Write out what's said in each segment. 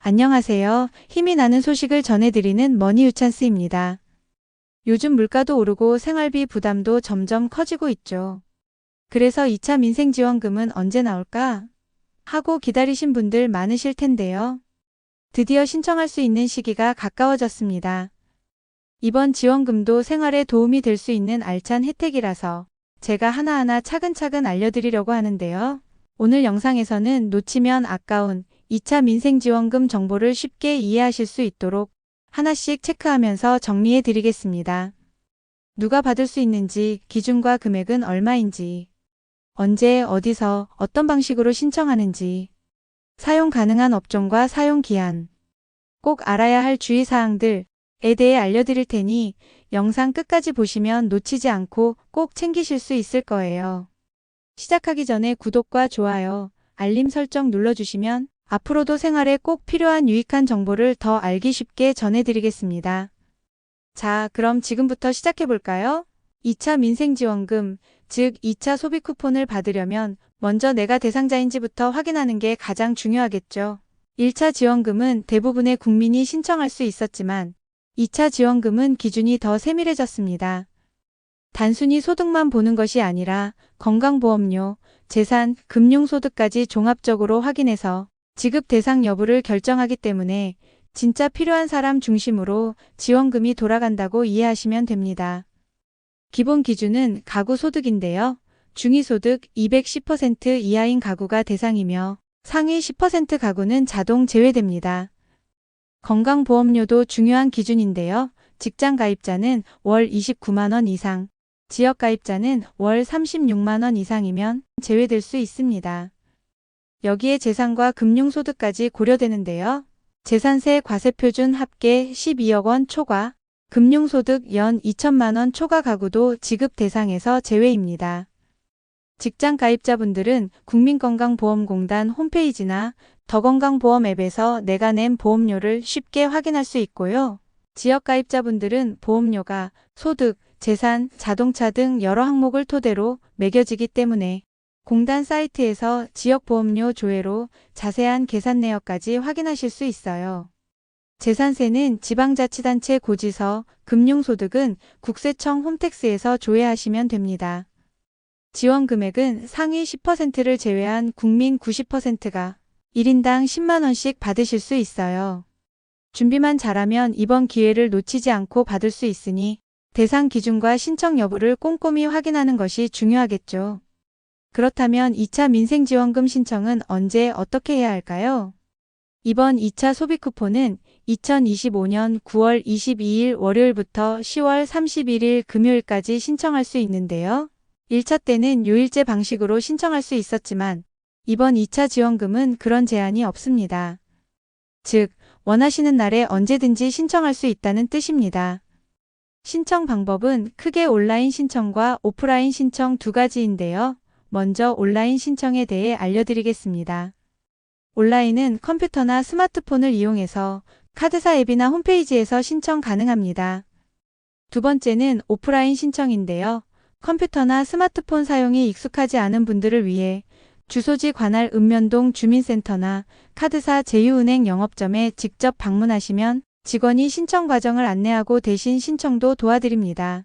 안녕하세요. 힘이 나는 소식을 전해드리는 머니유찬스입니다. 요즘 물가도 오르고 생활비 부담도 점점 커지고 있죠. 그래서 2차 민생지원금은 언제 나올까? 하고 기다리신 분들 많으실 텐데요. 드디어 신청할 수 있는 시기가 가까워졌습니다. 이번 지원금도 생활에 도움이 될 수 있는 알찬 혜택이라서 제가 하나하나 차근차근 알려드리려고 하는데요. 오늘 영상에서는 놓치면 아까운 2차 민생지원금 정보를 쉽게 이해하실 수 있도록 하나씩 체크하면서 정리해 드리겠습니다. 누가 받을 수 있는지, 기준과 금액은 얼마인지, 언제, 어디서, 어떤 방식으로 신청하는지, 사용 가능한 업종과 사용 기한, 꼭 알아야 할 주의사항들에 대해 알려드릴 테니 영상 끝까지 보시면 놓치지 않고 꼭 챙기실 수 있을 거예요. 시작하기 전에 구독과 좋아요, 알림 설정 눌러주시면 앞으로도 생활에 꼭 필요한 유익한 정보를 더 알기 쉽게 전해드리겠습니다. 자, 그럼 지금부터 시작해볼까요? 2차 민생지원금, 즉 2차 소비 쿠폰을 받으려면 먼저 내가 대상자인지부터 확인하는 게 가장 중요하겠죠. 1차 지원금은 대부분의 국민이 신청할 수 있었지만 2차 지원금은 기준이 더 세밀해졌습니다. 단순히 소득만 보는 것이 아니라 건강보험료, 재산, 금융소득까지 종합적으로 확인해서 지급 대상 여부를 결정하기 때문에 진짜 필요한 사람 중심으로 지원금이 돌아간다고 이해하시면 됩니다. 기본 기준은 가구 소득인데요. 중위소득 210% 이하인 가구가 대상이며 상위 10% 가구는 자동 제외됩니다. 건강보험료도 중요한 기준인데요. 직장가입자는 월 29만원 이상, 지역가입자는 월 36만원 이상이면 제외될 수 있습니다. 여기에 재산과 금융소득까지 고려되는데요. 재산세 과세표준 합계 12억 원 초과, 금융소득 연 2천만 원 초과 가구도 지급 대상에서 제외입니다. 직장가입자분들은 국민건강보험공단 홈페이지나 더건강보험 앱에서 내가 낸 보험료를 쉽게 확인할 수 있고요. 지역가입자분들은 보험료가 소득, 재산, 자동차 등 여러 항목을 토대로 매겨지기 때문에 공단 사이트에서 지역보험료 조회로 자세한 계산 내역까지 확인하실 수 있어요. 재산세는 지방자치단체 고지서, 금융소득은 국세청 홈택스에서 조회하시면 됩니다. 지원 금액은 상위 10%를 제외한 국민 90%가 1인당 10만원씩 받으실 수 있어요. 준비만 잘하면 이번 기회를 놓치지 않고 받을 수 있으니 대상 기준과 신청 여부를 꼼꼼히 확인하는 것이 중요하겠죠. 그렇다면 2차 민생지원금 신청은 언제 어떻게 해야 할까요? 이번 2차 소비 쿠폰은 2025년 9월 22일 월요일부터 10월 31일 금요일까지 신청할 수 있는데요. 1차 때는 요일제 방식으로 신청할 수 있었지만 이번 2차 지원금은 그런 제한이 없습니다. 즉, 원하시는 날에 언제든지 신청할 수 있다는 뜻입니다. 신청 방법은 크게 온라인 신청과 오프라인 신청 두 가지인데요. 먼저 온라인 신청에 대해 알려드리겠습니다. 온라인은 컴퓨터나 스마트폰을 이용해서 카드사 앱이나 홈페이지에서 신청 가능합니다. 두 번째는 오프라인 신청인데요. 컴퓨터나 스마트폰 사용이 익숙하지 않은 분들을 위해 주소지 관할 읍면동 주민센터나 카드사 제휴은행 영업점에 직접 방문하시면 직원이 신청 과정을 안내하고 대신 신청도 도와드립니다.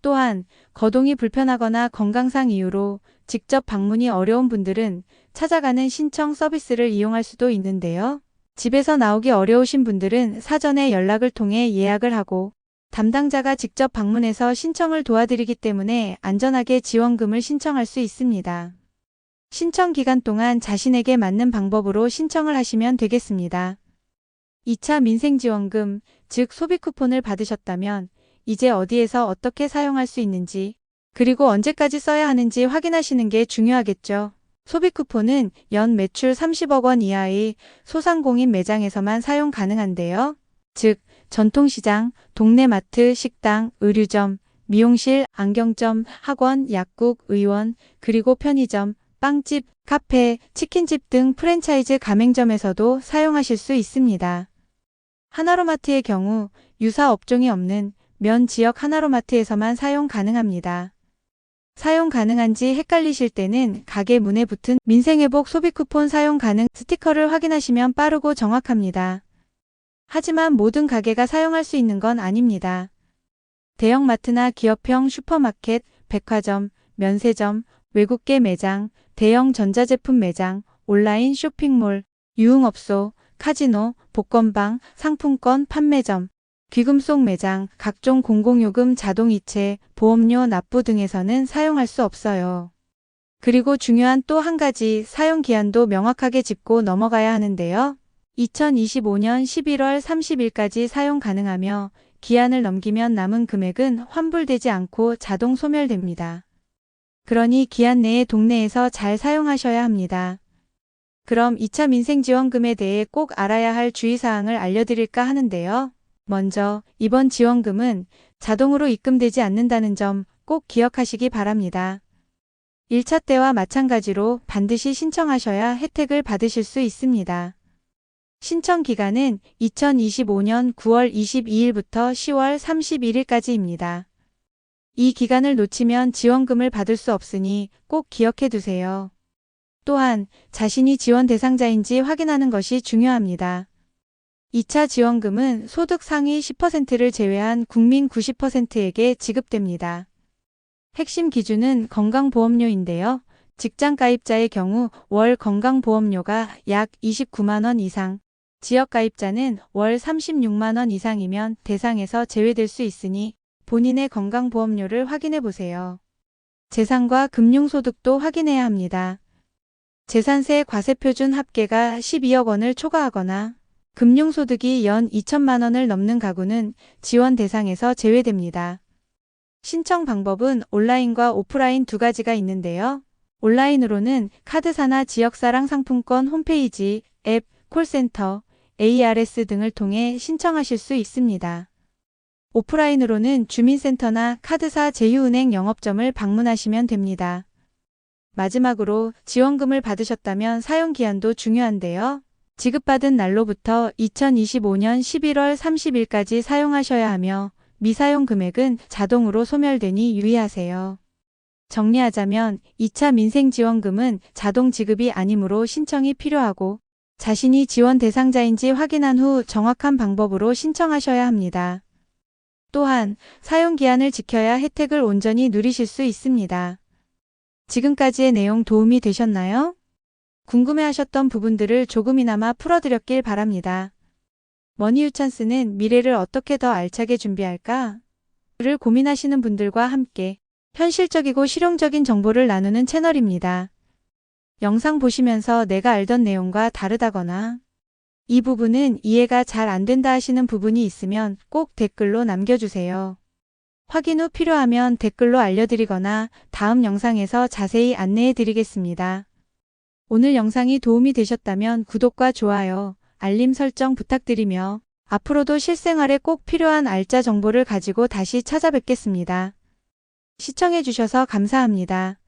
또한 거동이 불편하거나 건강상 이유로 직접 방문이 어려운 분들은 찾아가는 신청 서비스를 이용할 수도 있는데요. 집에서 나오기 어려우신 분들은 사전에 연락을 통해 예약을 하고 담당자가 직접 방문해서 신청을 도와드리기 때문에 안전하게 지원금을 신청할 수 있습니다. 신청 기간 동안 자신에게 맞는 방법으로 신청을 하시면 되겠습니다. 2차 민생지원금, 즉 소비 쿠폰을 받으셨다면 이제 어디에서 어떻게 사용할 수 있는지, 그리고 언제까지 써야 하는지 확인하시는 게 중요하겠죠. 소비 쿠폰은 연 매출 30억 원 이하의 소상공인 매장에서만 사용 가능한데요. 즉, 전통시장, 동네 마트, 식당, 의류점, 미용실, 안경점, 학원, 약국, 의원, 그리고 편의점, 빵집, 카페, 치킨집 등 프랜차이즈 가맹점에서도 사용하실 수 있습니다. 하나로마트의 경우 유사 업종이 없는 면 지역 하나로마트에서만 사용 가능합니다. 사용 가능한지 헷갈리실 때는 가게 문에 붙은 민생회복 소비 쿠폰 사용 가능 스티커를 확인하시면 빠르고 정확합니다. 하지만 모든 가게가 사용할 수 있는 건 아닙니다. 대형마트나 기업형 슈퍼마켓, 백화점, 면세점, 외국계 매장, 대형 전자제품 매장, 온라인 쇼핑몰, 유흥업소, 카지노, 복권방, 상품권 판매점, 귀금속 매장, 각종 공공요금 자동이체, 보험료 납부 등에서는 사용할 수 없어요. 그리고 중요한 또 한 가지 사용기한도 명확하게 짚고 넘어가야 하는데요. 2025년 11월 30일까지 사용 가능하며 기한을 넘기면 남은 금액은 환불되지 않고 자동 소멸됩니다. 그러니 기한 내에 동네에서 잘 사용하셔야 합니다. 그럼 2차 민생지원금에 대해 꼭 알아야 할 주의사항을 알려드릴까 하는데요. 먼저 이번 지원금은 자동으로 입금되지 않는다는 점 꼭 기억하시기 바랍니다. 1차 때와 마찬가지로 반드시 신청하셔야 혜택을 받으실 수 있습니다. 신청 기간은 2025년 9월 22일부터 10월 31일까지입니다. 이 기간을 놓치면 지원금을 받을 수 없으니 꼭 기억해 두세요. 또한 자신이 지원 대상자인지 확인하는 것이 중요합니다. 2차 지원금은 소득 상위 10%를 제외한 국민 90%에게 지급됩니다. 핵심 기준은 건강보험료인데요. 직장가입자의 경우 월 건강보험료가 약 29만 원 이상, 지역가입자는 월 36만 원 이상이면 대상에서 제외될 수 있으니 본인의 건강보험료를 확인해 보세요. 재산과 금융소득도 확인해야 합니다. 재산세 과세표준 합계가 12억 원을 초과하거나 금융소득이 연 2천만 원을 넘는 가구는 지원 대상에서 제외됩니다. 신청 방법은 온라인과 오프라인 두 가지가 있는데요. 온라인으로는 카드사나 지역사랑 상품권 홈페이지, 앱, 콜센터, ARS 등을 통해 신청하실 수 있습니다. 오프라인으로는 주민센터나 카드사 제휴은행 영업점을 방문하시면 됩니다. 마지막으로 지원금을 받으셨다면 사용기한도 중요한데요. 지급받은 날로부터 2025년 11월 30일까지 사용하셔야 하며 미사용 금액은 자동으로 소멸되니 유의하세요. 정리하자면 2차 민생지원금은 자동 지급이 아니므로 신청이 필요하고 자신이 지원 대상자인지 확인한 후 정확한 방법으로 신청하셔야 합니다. 또한 사용기한을 지켜야 혜택을 온전히 누리실 수 있습니다. 지금까지의 내용 도움이 되셨나요? 궁금해하셨던 부분들을 조금이나마 풀어드렸길 바랍니다. 머니유찬스는 미래를 어떻게 더 알차게 준비할까? 를 고민하시는 분들과 함께 현실적이고 실용적인 정보를 나누는 채널입니다. 영상 보시면서 내가 알던 내용과 다르다거나 이 부분은 이해가 잘 안 된다 하시는 부분이 있으면 꼭 댓글로 남겨주세요. 확인 후 필요하면 댓글로 알려드리거나 다음 영상에서 자세히 안내해 드리겠습니다. 오늘 영상이 도움이 되셨다면 구독과 좋아요, 알림 설정 부탁드리며 앞으로도 실생활에 꼭 필요한 알짜 정보를 가지고 다시 찾아뵙겠습니다. 시청해 주셔서 감사합니다.